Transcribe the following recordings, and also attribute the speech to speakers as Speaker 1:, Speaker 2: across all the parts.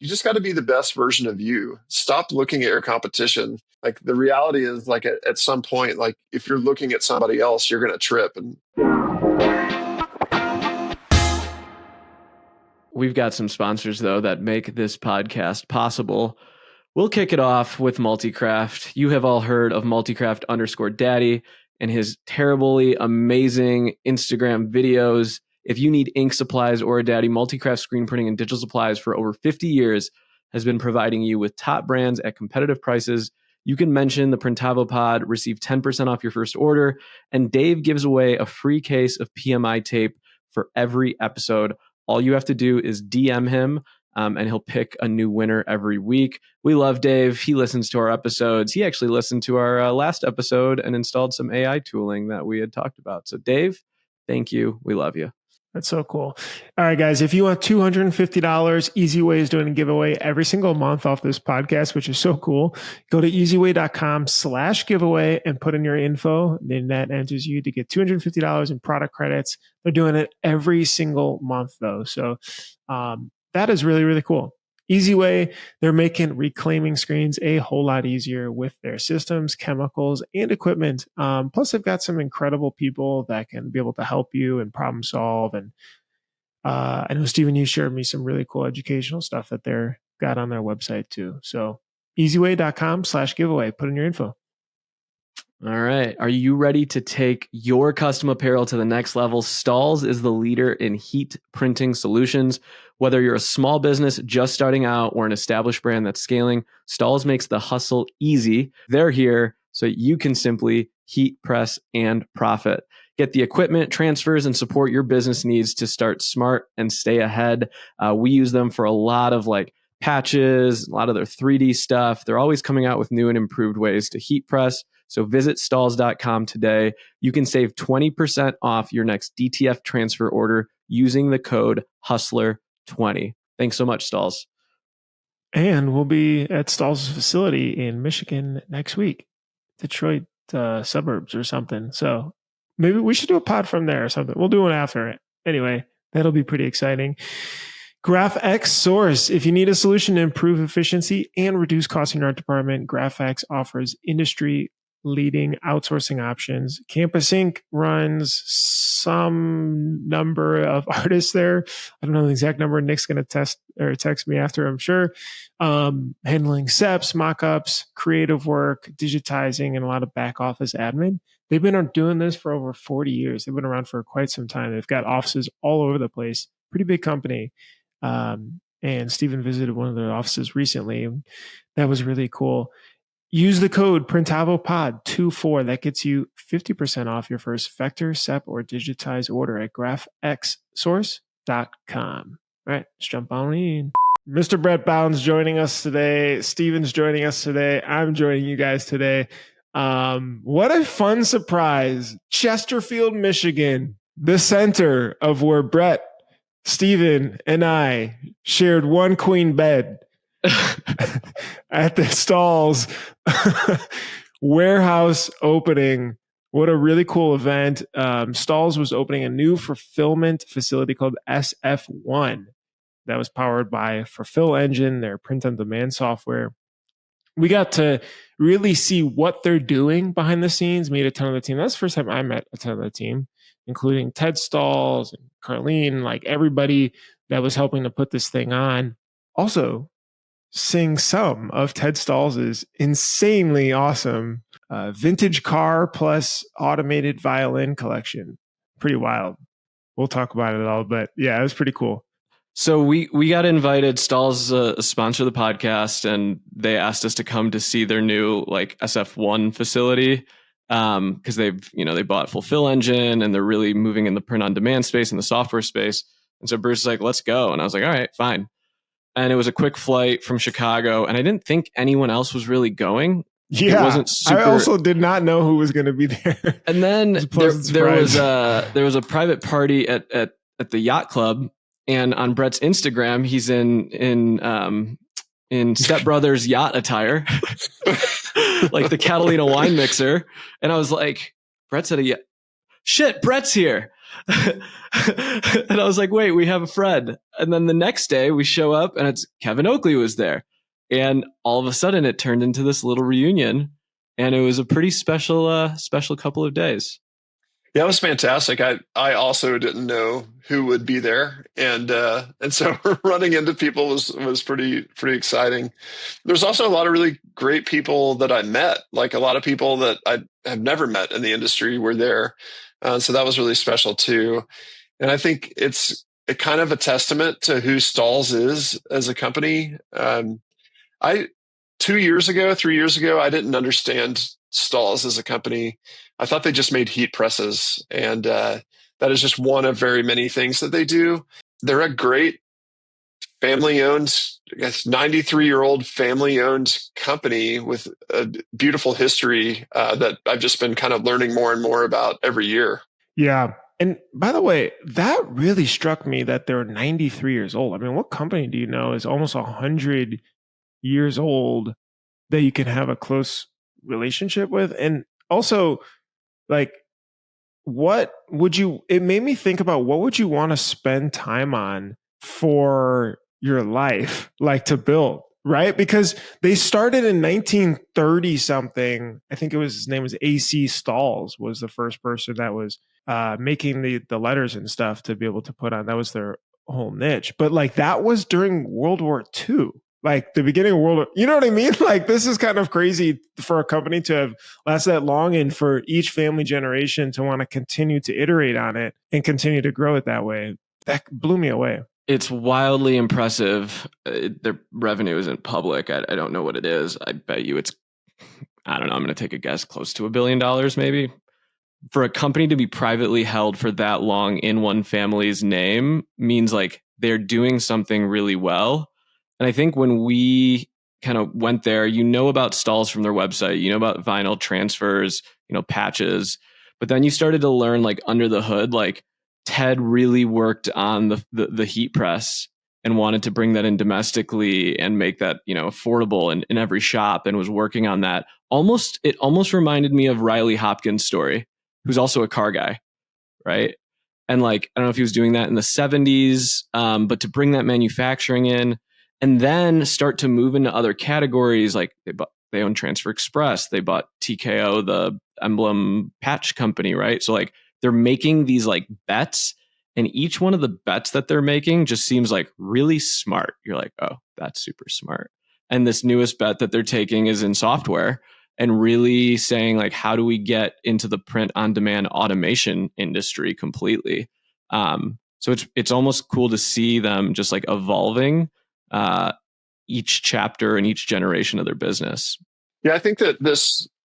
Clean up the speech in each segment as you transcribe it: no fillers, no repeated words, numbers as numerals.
Speaker 1: you just got to be the best version of you. Stop looking at your competition. Like the reality is like at some point, like if you're looking at somebody else, you're going to trip. And
Speaker 2: we've got some sponsors though that make this podcast possible. We'll kick it off with Multicraft. You have all heard of Multicraft_Daddy and his terribly amazing Instagram videos. If you need ink supplies or a daddy, Multicraft screen printing and digital supplies for over 50 years has been providing you with top brands at competitive prices. You can mention the Printavo pod, receive 10% off your first order, and Dave gives away a free case of PMI tape for every episode. All you have to do is DM him, and he'll pick a new winner every week. We love Dave. He listens to our episodes. He actually listened to our last episode and installed some AI tooling that we had talked about. So Dave, thank you. We love you.
Speaker 3: That's so cool. All right, guys, if you want $250, Easy Way is doing a giveaway every single month off this podcast, which is so cool. Go to easyway.com/giveaway and put in your info. Then that enters you to get $250 in product credits. They're doing it every single month, though. So that is really, really cool. Easy Way, they're making reclaiming screens a whole lot easier with their systems, chemicals, and equipment. Plus, they've got some incredible people that can be able to help you and problem solve. And I know, Stephen, you shared me some really cool educational stuff that they're got on their website too. So easyway.com/giveaway. Put in your info.
Speaker 2: All right. Are you ready to take your custom apparel to the next level? Stahls is the leader in heat printing solutions. Whether you're a small business just starting out or an established brand that's scaling, Stahls makes the hustle easy. They're here so you can simply heat press and profit. Get the equipment, transfers, and support your business needs to start smart and stay ahead. We use them for a lot of like patches, a lot of their 3D stuff. They're always coming out with new and improved ways to heat press. So visit stahls.com today. You can save 20% off your next DTF transfer order using the code HUSTLER20. Thanks so much, Stahls.
Speaker 3: And we'll be at Stahls' facility in Michigan next week, Detroit suburbs or something. So maybe we should do a pod from there or something. We'll do one after it. Anyway, that'll be pretty exciting. GraphX Source. If you need a solution to improve efficiency and reduce costs in your art department, GraphX offers industry leading outsourcing options. Campus Ink runs some number of artists there. I don't know the exact number. Nick's going to text me after, I'm sure. Handling SEPs, mockups, creative work, digitizing, and a lot of back office admin. They've been doing this for over 40 years. They've been around for quite some time. They've got offices all over the place. Pretty big company. And Stephen visited one of their offices recently. That was really cool. Use the code PrintavoPod24. That gets you 50% off your first vector, SEP, or digitized order at graphxsource.com. All right, let's jump on in. Mr. Brett Bounds joining us today. Steven's joining us today. I'm joining you guys today. What a fun surprise. Chesterfield, Michigan, the center of where Brett, Steven, and I shared one queen bed. At the Stahls warehouse opening. What a really cool event. Stahls was opening a new fulfillment facility called SF1 that was powered by Fulfill Engine, their print-on-demand software. We got to really see what they're doing behind the scenes, meet a ton of the team. That's the first time I met a ton of the team, including Ted Stahls and Carlene, like everybody that was helping to put this thing on. Also, sing some of Ted Stahls' insanely awesome vintage car plus automated violin collection. Pretty wild. We'll talk about it all, but yeah, it was pretty cool.
Speaker 2: So we got invited. Stahls a sponsor of the podcast, and they asked us to come to see their new like SF1 facility because they bought Fulfill Engine and they're really moving in the print on demand space and the software space. And so Bruce was like, "Let's go," and I was like, "All right, fine." And it was a quick flight from Chicago, and I didn't think anyone else was really going.
Speaker 3: Yeah,
Speaker 2: it wasn't super...
Speaker 3: I also did not know who was going to be there.
Speaker 2: And then there was a private party at the yacht club, and on Brett's Instagram, he's in Step Brothers yacht attire, like the Catalina wine mixer. And I was like, Brett's at a yacht. Shit, Brett's here. and I was like, wait, we have a friend. And then the next day we show up and it's Kevin Oakley was there. And all of a sudden it turned into this little reunion. And it was a pretty special, special couple of days.
Speaker 1: Yeah, it was fantastic. I also didn't know who would be there, and so running into people was pretty exciting. There's also a lot of really great people that I met, like a lot of people that I have never met in the industry were there, so that was really special too. And I think it's kind of a testament to who Stahls is as a company. I 2 years ago, 3 years ago, I didn't understand Stahls as a company. I thought they just made heat presses, and that is just one of very many things that they do. They're a great family-owned, I guess, 93-year-old family-owned company with a beautiful history that I've just been kind of learning more and more about every year.
Speaker 3: Yeah. And by the way, that really struck me that they're 93 years old. I mean, what company do you know is almost 100 years old that you can have a close relationship with? And also, like, what would you, it made me think about what would you want to spend time on for your life, like to build, right? Because they started in 1930 something. I think it was, his name was AC Stahls was the first person that was making the letters and stuff to be able to put on. That was their whole niche. But like that was during World War II. Like the beginning of World War, you know what I mean? Like this is kind of crazy for a company to have lasted that long and for each family generation to want to continue to iterate on it and continue to grow it that way. That blew me away.
Speaker 2: It's wildly impressive. Their revenue isn't public. I don't know what it is. I bet you it's, I don't know, I'm going to take a guess, close to $1 billion maybe. For a company to be privately held for that long in one family's name means like they're doing something really well. And I think when we kind of went there, you know about Stahls from their website, you know about vinyl transfers, you know, patches, but then you started to learn like under the hood, like Ted really worked on the heat press and wanted to bring that in domestically and make that, you know, affordable in every shop, and was working on that. It almost reminded me of Riley Hopkins' story, who's also a car guy, right? And like, I don't know if he was doing that in the 70s, but to bring that manufacturing in and then start to move into other categories, like they own Transfer Express, they bought TKO, the emblem patch company, right? So like they're making these like bets, and each one of the bets that they're making just seems like really smart. You're like, oh, that's super smart. And this newest bet that they're taking is in software, and really saying like, how do we get into the print on demand automation industry completely? So it's almost cool to see them just like evolving each chapter and each generation of their business.
Speaker 1: Yeah, I think that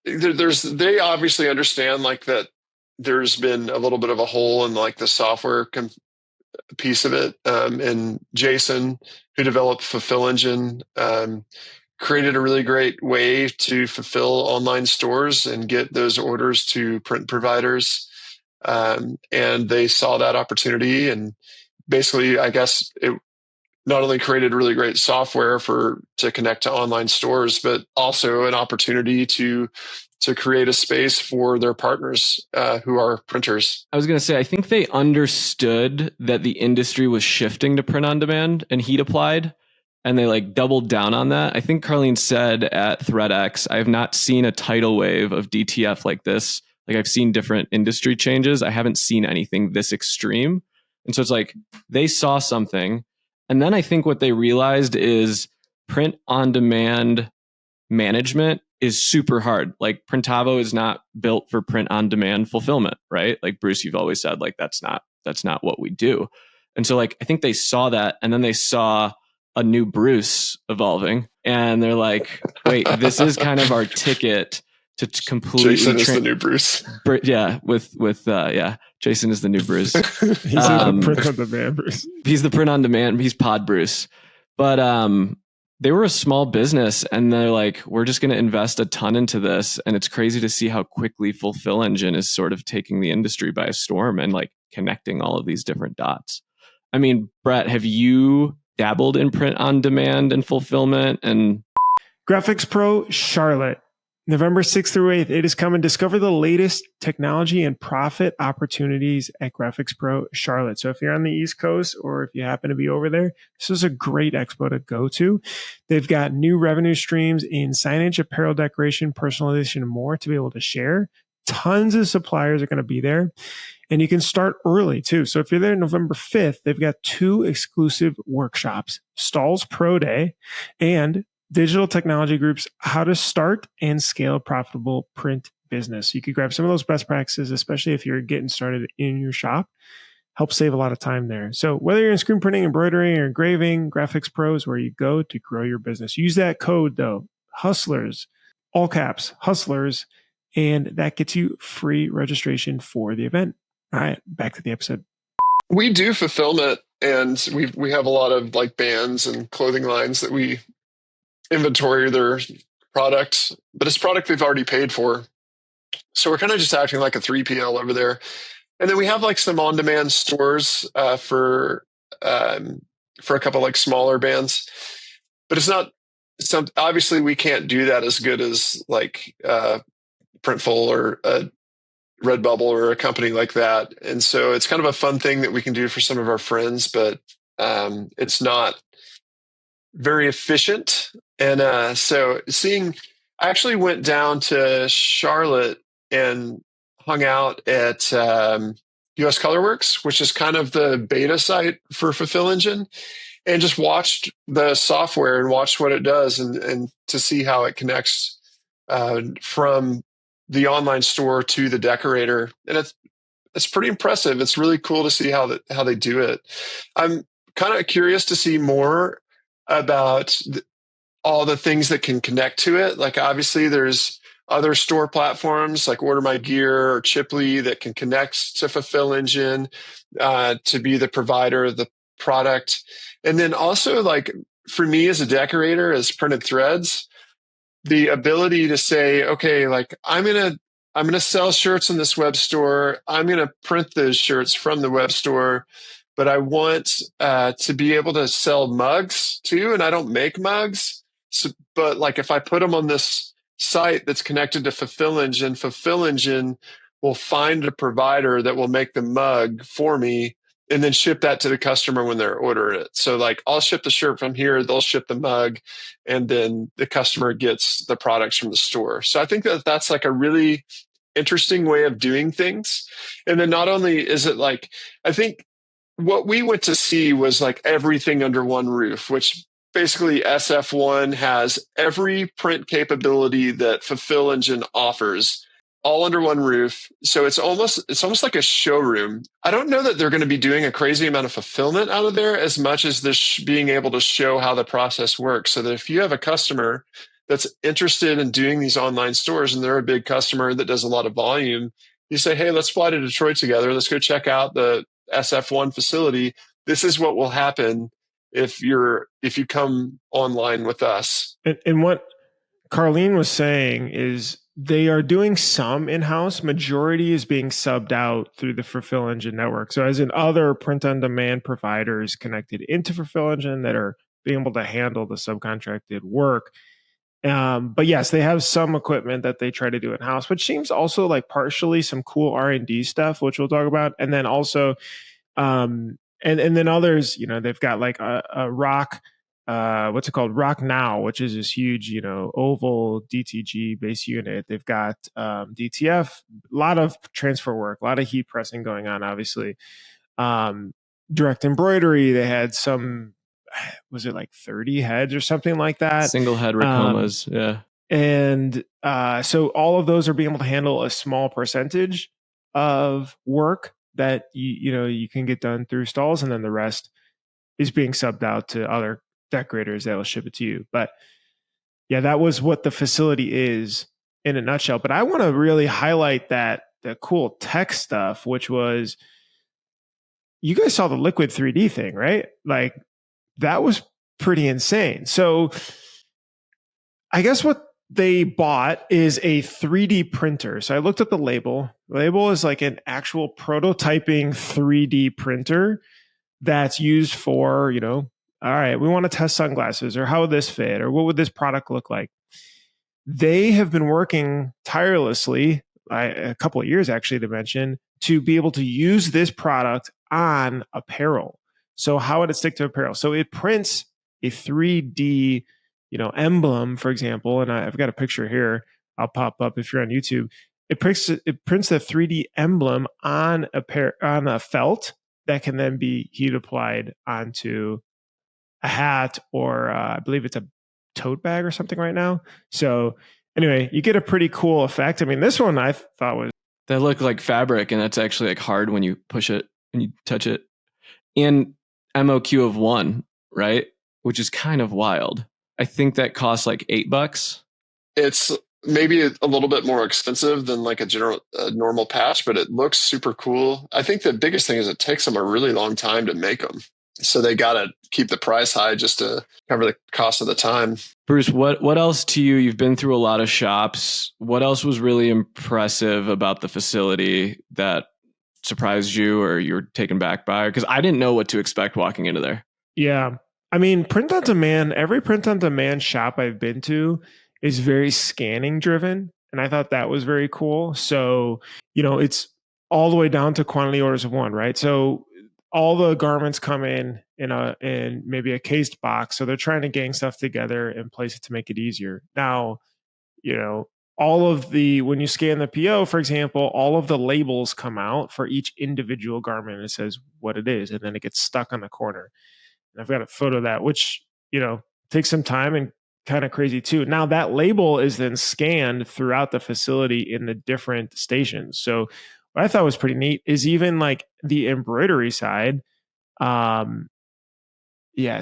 Speaker 1: they obviously understand like that there's been a little bit of a hole in like the software piece of it. And Jason, who developed Fulfill Engine, created a really great way to fulfill online stores and get those orders to print providers. And they saw that opportunity, and basically, I guess it not only created really great software to connect to online stores, but also an opportunity to create a space for their partners who are printers.
Speaker 2: I was going to say, I think they understood that the industry was shifting to print on demand and heat applied, and they like doubled down on that. I think Carlene said at ThreadX, I have not seen a tidal wave of DTF like this. Like I've seen different industry changes. I haven't seen anything this extreme. And so it's like they saw something. And then I think what they realized is print on demand management is super hard. Like Printavo is not built for print on demand fulfillment, right? Like Bruce, you've always said like that's not what we do. And so like I think they saw that, and then they saw a new Bruce evolving, and they're like, wait, this is kind of our ticket to completely
Speaker 1: Jason is the new Bruce.
Speaker 2: Yeah, Jason is the new Bruce.
Speaker 3: He's the print on demand Bruce.
Speaker 2: He's the print on demand. He's Pod Bruce. But they were a small business, and they're like, we're just going to invest a ton into this. And it's crazy to see how quickly Fulfill Engine is sort of taking the industry by storm and like connecting all of these different dots. I mean, Brett, have you dabbled in print on demand and fulfillment? And
Speaker 3: Graphics Pro Charlotte November 6th through 8th, it is coming. Discover the latest technology and profit opportunities at Graphics Pro Charlotte. So if you're on the East Coast or if you happen to be over there, this is a great expo to go to. They've got new revenue streams in signage, apparel decoration, personalization, and more to be able to share. Tons of suppliers are going to be there. And you can start early too. So if you're there November 5th, they've got 2 exclusive workshops, Stahls Pro Day and Digital Technology Group's How to Start and Scale a Profitable Print Business. You could grab some of those best practices, especially if you're getting started in your shop. Help save a lot of time there. So whether you're in screen printing, embroidery, or engraving, Graphics Pro is where you go to grow your business. Use that code though, Hustlers, all caps, Hustlers, and that gets you free registration for the event. All right, back to the episode.
Speaker 1: We do fulfillment, and we have a lot of like bands and clothing lines that we inventory their products, but it's product they've already paid for. So we're kind of just acting like a 3PL over there. And then we have like some on-demand stores for a couple like smaller bands, but it's not some. Obviously, we can't do that as good as like Printful or Redbubble or a company like that. And so it's kind of a fun thing that we can do for some of our friends, but it's not very efficient. And so I actually went down to Charlotte and hung out at US Colorworks, which is kind of the beta site for Fulfill Engine, and just watched the software and watched what it does and to see how it connects from the online store to the decorator. And it's pretty impressive. It's really cool to see how they do it. I'm kind of curious to see more about all the things that can connect to it. Like obviously there's other store platforms like Order My Gear or Chipley that can connect to Fulfill Engine to be the provider of the product. And then also like for me as a decorator, as Printed Threads, the ability to say, okay, like I'm gonna sell shirts in this web store. I'm gonna print those shirts from the web store, but I want to be able to sell mugs too, and I don't make mugs. So, but like if I put them on this site that's connected to Fulfill Engine will find a provider that will make the mug for me and then ship that to the customer when they're ordering it. So like I'll ship the shirt from here, they'll ship the mug, and then the customer gets the products from the store. So I think that that's like a really interesting way of doing things. And then not only is it like, I think what we went to see was like everything under one roof, which basically SF1 has every print capability that Fulfill Engine offers all under one roof. So it's almost like a showroom. I don't know that they're going to be doing a crazy amount of fulfillment out of there as much as this being able to show how the process works. So that if you have a customer that's interested in doing these online stores and they're a big customer that does a lot of volume, you say, hey, let's fly to Detroit together. Let's go check out the SF1 facility. This is what will happen if you come online with us.
Speaker 3: And what Carlene was saying is they are doing some in-house. Majority is being subbed out through the Fulfill Engine network. So as in other print-on-demand providers connected into Fulfill Engine that are being able to handle the subcontracted work. But yes, they have some equipment that they try to do in-house, which seems also like partially some cool R&D stuff, which we'll talk about. And then also, and then others, they've got like a rock, what's it called? Rock Now, which is this huge, oval DTG base unit. They've got DTF, a lot of transfer work, a lot of heat pressing going on, obviously. Direct embroidery, they had some, was it like 30 heads or something like that?
Speaker 2: Single head Racomas, yeah.
Speaker 3: And so all of those are being able to handle a small percentage of work that you can get done through Stahls, and then the rest is being subbed out to other decorators that will ship it to you. But yeah, that was what the facility is in a nutshell. But I want to really highlight the cool tech stuff, which was, you guys saw the Liquid 3D thing, right? Like that was pretty insane. So I guess what they bought is a 3D printer. So I looked at the label. The label is like an actual prototyping 3D printer that's used for, all right, we want to test sunglasses, or how would this fit, or what would this product look like? they have been working tirelessly, a couple of years actually to mention, to be able to use this product on apparel. So how would it stick to apparel? So it prints a 3D, emblem, for example, and I've got a picture here. I'll pop up if you're on YouTube. It prints the 3D emblem on a felt that can then be heat applied onto a hat, or I believe it's a tote bag or something right now. So anyway, you get a pretty cool effect. I mean, this one I thought was
Speaker 2: That look like fabric, and that's actually like hard when you push it and you touch it. And MOQ of 1, right? Which is kind of wild. I think that costs like $8.
Speaker 1: It's maybe a little bit more expensive than like a normal patch, but it looks super cool. I think the biggest thing is it takes them a really long time to make them. So they got to keep the price high just to cover the cost of the time.
Speaker 2: Bruce, what else to you? You've been through a lot of shops. What else was really impressive about the facility that surprised you or you were taken back by? Because I didn't know what to expect walking into there.
Speaker 3: Yeah. I mean, print on demand, every print on demand shop I've been to is very scanning driven. And I thought that was very cool. So, it's all the way down to quantity orders of 1, right? So all the garments come in maybe a cased box. So they're trying to gang stuff together and place it to make it easier. Now, when you scan the PO, for example, all of the labels come out for each individual garment, and it says what it is, and then it gets stuck on the corner. And I've got a photo of that, which, takes some time and kind of crazy too. Now that label is then scanned throughout the facility in the different stations. So what I thought was pretty neat is even like the embroidery side. I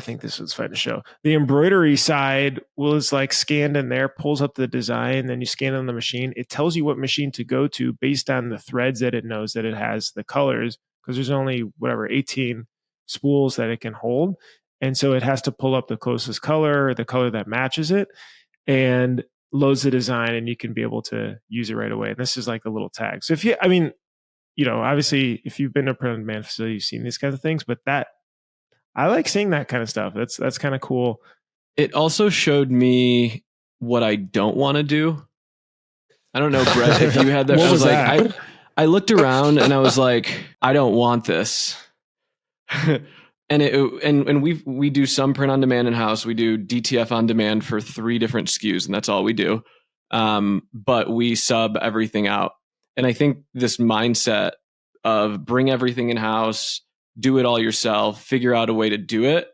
Speaker 3: think this was fun to show. The embroidery side was like scanned in there, pulls up the design, then you scan it on the machine. It tells you what machine to go to based on the threads that it knows that it has, the colors, because there's only 18 spools that it can hold. And so it has to pull up the closest color, the color that matches it, and loads the design, and you can be able to use it right away. And this is like a little tag. So obviously if you've been to a print on demand facility, you've seen these kinds of things, but I like seeing that kind of stuff. That's kind of cool.
Speaker 2: It also showed me what I don't want to do. I don't know, Brett, if you had that.
Speaker 3: What was that?
Speaker 2: I looked around and I was like, I don't want this. And we do some print on demand in house. We do DTF on demand for 3 different SKUs, and that's all we do. But we sub everything out. And I think this mindset of bring everything in house, do it all yourself, figure out a way to do it.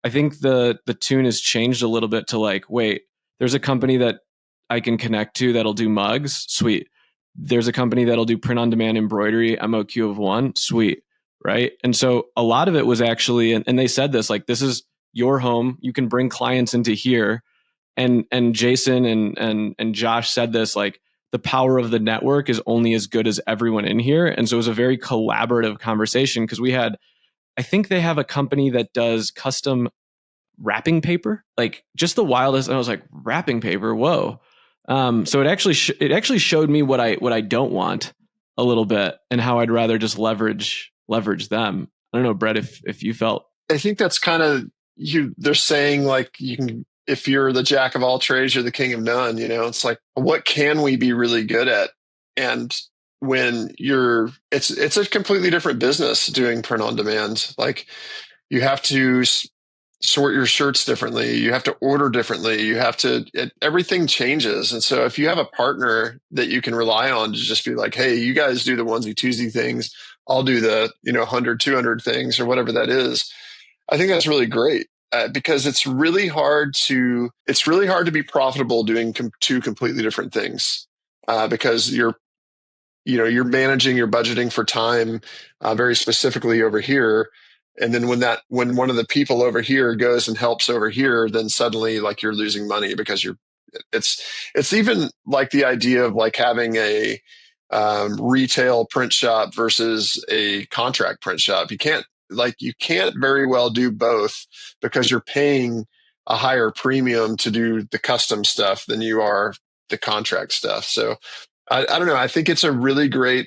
Speaker 2: I think the tune has changed a little bit to like, wait, there's a company that I can connect to that'll do mugs. Sweet. There's a company that'll do print on demand embroidery, MOQ of 1. Sweet. Right. And so a lot of it was actually, and they said this, like, this is your home. You can bring clients into here. And Jason and Josh said this, like, the power of the network is only as good as everyone in here. And so it was a very collaborative conversation because I think they have a company that does custom wrapping paper, like just the wildest. And I was like, wrapping paper, whoa. So it actually showed me what I don't want a little bit and how I'd rather just leverage them. I don't know, Brett, if you felt.
Speaker 1: I think that's kind of they're saying like you can, if you're the jack of all trades, you're the king of none. It's like, what can we be really good at? And when it's a completely different business doing print on demand. Like you have to sort your shirts differently. You have to order differently. Everything changes. And so if you have a partner that you can rely on to just be like, hey, you guys do the onesie Tuesday things, I'll do the 100, 200 things or whatever that is. I think that's really great. Because it's really hard to be profitable doing 2 completely different things, because you're managing your budgeting for time very specifically over here, and then when one of the people over here goes and helps over here, then suddenly like you're losing money because it's even like the idea of like having a retail print shop versus a contract print shop. You can't very well do both because you're paying a higher premium to do the custom stuff than you are the contract stuff. So I don't know. I think it's a really great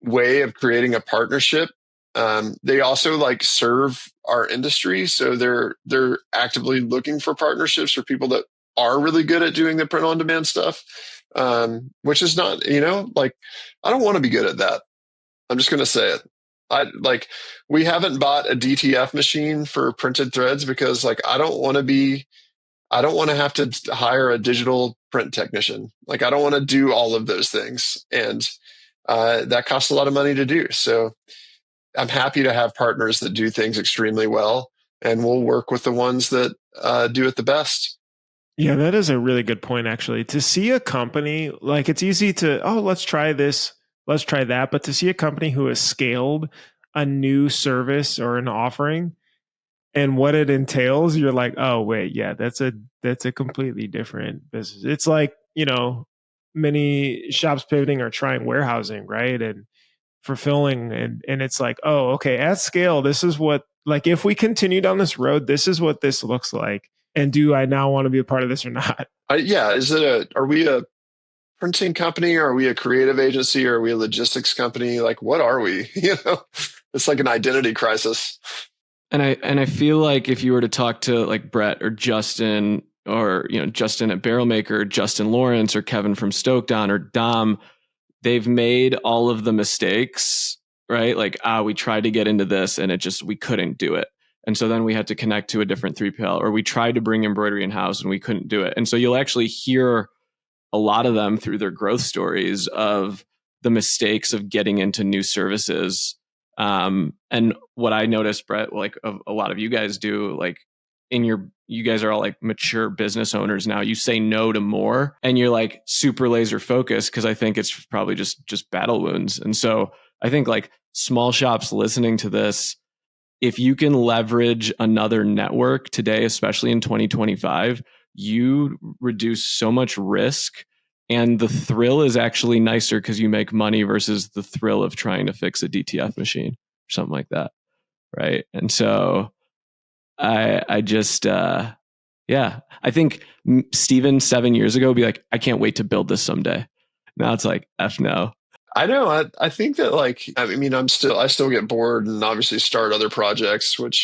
Speaker 1: way of creating a partnership. They also like serve our industry. So they're actively looking for partnerships for people that are really good at doing the print on demand stuff, which is not, like, I don't want to be good at that. I'm just going to say it. We haven't bought a DTF machine for printed threads because like, I don't want to have to hire a digital print technician. Like, I don't want to do all of those things. And that costs a lot of money to do. So I'm happy to have partners that do things extremely well, and we'll work with the ones that do it the best.
Speaker 3: Yeah, that is a really good point, actually. To see a company, like it's easy to, oh, let's try this, let's try that. But to see a company who has scaled a new service or an offering and what it entails, you're like, oh, wait, yeah, that's a completely different business. It's like, many shops pivoting or trying warehousing, right? And fulfilling. And it's like, oh, okay, at scale, this is what, like, if we continue down this road, this is what this looks like. And do I now want to be a part of this or not?
Speaker 1: Yeah. Are we a printing company? Are we a creative agency? Are we a logistics company? Like, what are we? It's like an identity crisis.
Speaker 2: And I feel like if you were to talk to like Brett or Justin or, Justin at Barrelmaker, Justin Lawrence or Kevin from Stokedon or Dom, they've made all of the mistakes, right? Like, we tried to get into this and we couldn't do it. And so then we had to connect to a different 3PL, or we tried to bring embroidery in house and we couldn't do it. And so you'll actually hear a lot of them through their growth stories of the mistakes of getting into new services. And what I noticed, Brett, like a lot of you guys do, like you guys are all like mature business owners now. You say no to more and you're like super laser focused, because I think it's probably just battle wounds. And so I think like small shops listening to this, if you can leverage another network today, especially in 2025, you reduce so much risk, and the thrill is actually nicer because you make money versus the thrill of trying to fix a DTF machine or something like that. Right. And so I just, I think Steven 7 years ago would be like, I can't wait to build this someday. Now it's like, F no.
Speaker 1: I know. I think that I still get bored and obviously start other projects, but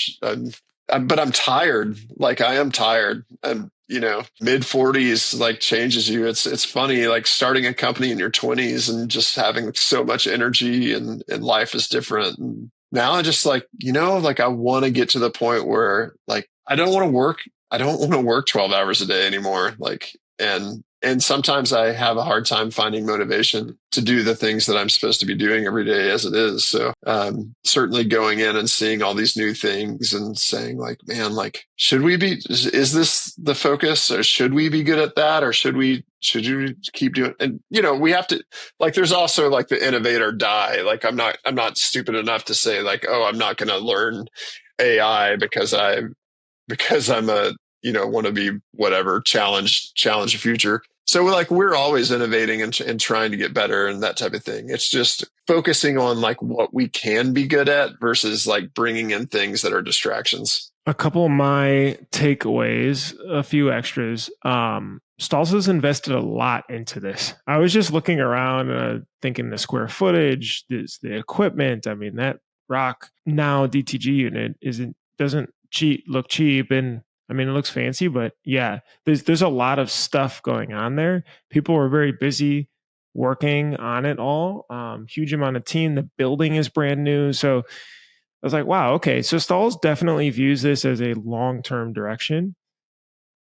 Speaker 1: I'm tired. Like, I am tired. And, mid 40s, like, changes you. It's funny, like starting a company in your 20s and just having so much energy and life is different. And now I just like, I want to get to the point where like, I don't want to work 12 hours a day anymore. Like, and sometimes I have a hard time finding motivation to do the things that I'm supposed to be doing every day as it is. So, certainly going in and seeing all these new things and saying like, man, like, is this the focus, or should we be good at that? Or should you keep doing, and, we have to, like, there's also like the innovate or die. Like, I'm not stupid enough to say like, oh, I'm not going to learn AI because I'm a, want to be whatever, challenge the future. So we're always innovating and trying to get better and that type of thing. It's just focusing on like what we can be good at versus like bringing in things that are distractions.
Speaker 3: A couple of my takeaways, a few extras. Stahls has invested a lot into this. I was just looking around, thinking the square footage, the equipment. I mean, that Rock Now DTG unit doesn't look cheap, and I mean, it looks fancy, but yeah, there's a lot of stuff going on there. People are very busy working on it all. Huge amount of team. The building is brand new. So I was like, wow, okay. So Stahls definitely views this as a long-term direction.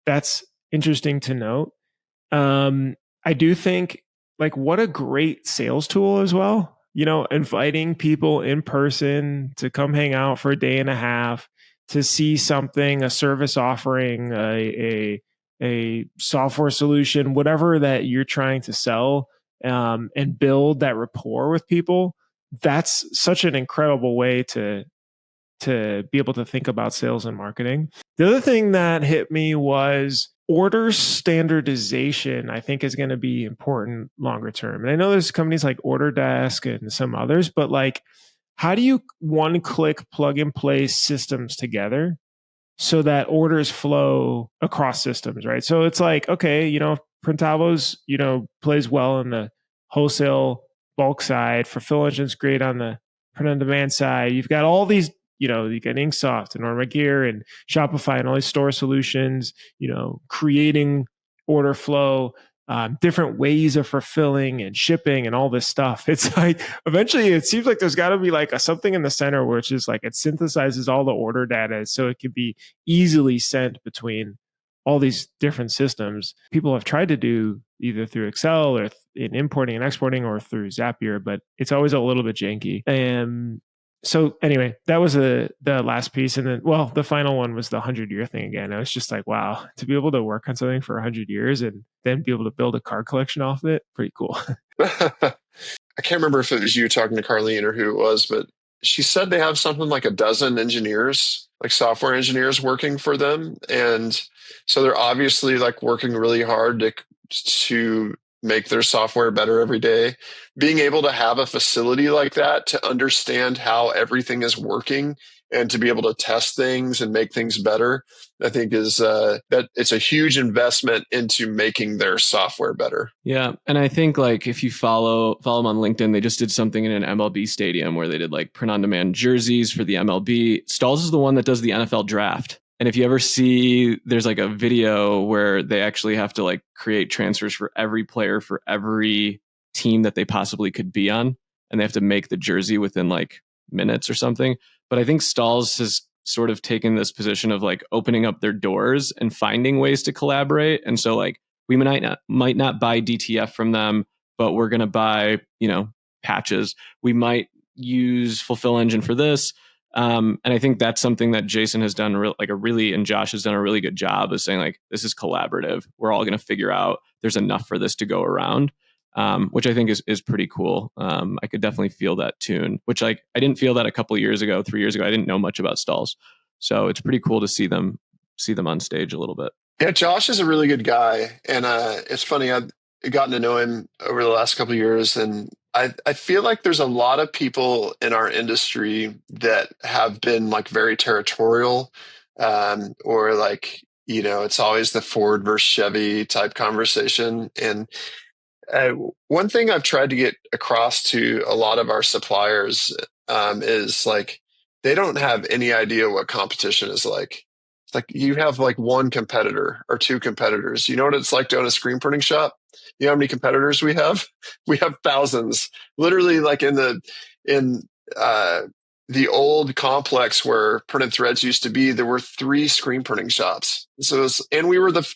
Speaker 3: That's interesting to note. I do think, like, what a great sales tool as well. Inviting people in person to come hang out for a day and a half, to see something, a service offering, a software solution, whatever that you're trying to sell, and build that rapport with people. That's such an incredible way to be able to think about sales and marketing. The other thing that hit me was order standardization. I think is going to be important longer term. And I know there's companies like Orderdesk and some others, but like, how do you one-click plug and play systems together so that orders flow across systems, right? So it's like, okay, Printavo's, plays well in the wholesale bulk side. Fulfill Engine's great on the print on demand side. You've got all these, you got Inksoft and Norma Gear and Shopify and all these store solutions, creating order flow, different ways of fulfilling and shipping and all this stuff. It's like eventually it seems like there's got to be like something in the center which is like it synthesizes all the order data so it can be easily sent between all these different systems. People have tried to do either through Excel or in importing and exporting or through Zapier, but it's always a little bit janky. And so anyway, that was the last piece. And then, well, the final one was the 100-year thing again. I was just like, wow, to be able to work on something for 100 years and then be able to build a card collection off of it, pretty cool.
Speaker 1: I can't remember if it was you talking to Carlene or who it was, but she said they have something like a dozen engineers, like software engineers working for them. And so they're obviously like working really hard to make their software better every day. Being able to have a facility like that to understand how everything is working and to be able to test things and make things better, I think is that it's a huge investment into making their software better.
Speaker 2: Yeah. And I think like if you follow them on LinkedIn, they just did something in an MLB stadium where they did like print on demand jerseys for the MLB. Stahls is the one that does the NFL draft. And if you ever see, there's like a video where they actually have to like create transfers for every player for every team that they possibly could be on. And they have to make the jersey within like minutes or something. But I think Stahls has sort of taken this position of like opening up their doors and finding ways to collaborate. And so like we might not buy DTF from them, but we're going to buy, patches. We might use Fulfill Engine for this. And I think that's something that Jason has done and Josh has done a really good job of saying like, this is collaborative. We're all going to figure out there's enough for this to go around. Which I think is pretty cool. I could definitely feel that tune, which like I didn't feel that a couple years ago, 3 years ago. I didn't know much about Stahls. So it's pretty cool to see them on stage a little bit.
Speaker 1: Yeah, Josh is a really good guy. And it's funny, I've gotten to know him over the last couple of years. And I feel like there's a lot of people in our industry that have been like very territorial, or like, it's always the Ford versus Chevy type conversation. And one thing I've tried to get across to a lot of our suppliers is like they don't have any idea what competition is like. It's like you have like one competitor or two competitors. You know what it's like to own a screen printing shop? You know how many competitors we have? We have thousands. Literally, like in the old complex where Printed Threads used to be, there were 3 screen printing shops. And we were the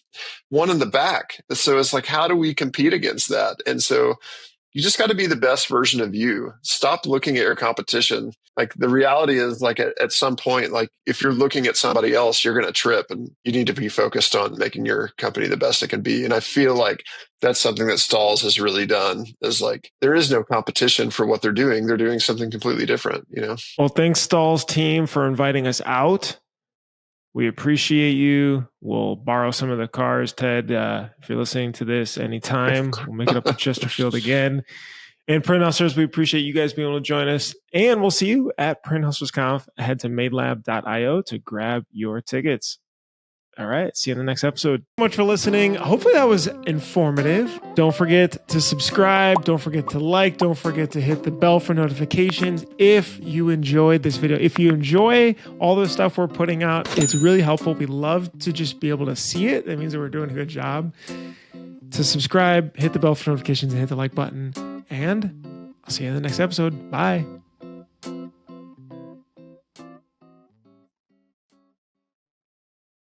Speaker 1: one in the back. So it's like, how do we compete against that? And so you just got to be the best version of you. Stop looking at your competition. Like the reality is like at some point, like if you're looking at somebody else, you're going to trip and you need to be focused on making your company the best it can be. And I feel like that's something that Stahls has really done is like, there is no competition for what they're doing. They're doing something completely different,
Speaker 3: Well, thanks Stahls team for inviting us out. We appreciate you. We'll borrow some of the cars, Ted. If you're listening to this anytime, we'll make it up to Chesterfield again. And Print Hustlers, we appreciate you guys being able to join us. And we'll see you at Print Hustlers Conf. Head to madelab.io to grab your tickets. All right. See you in the next episode. Thank you so much for listening. Hopefully that was informative. Don't forget to subscribe. Don't forget to like. Don't forget to hit the bell for notifications if you enjoyed this video. If you enjoy all the stuff we're putting out, it's really helpful. We love to just be able to see it. That means that we're doing a good job. To subscribe, hit the bell for notifications, and hit the like button. And I'll see you in the next episode. Bye.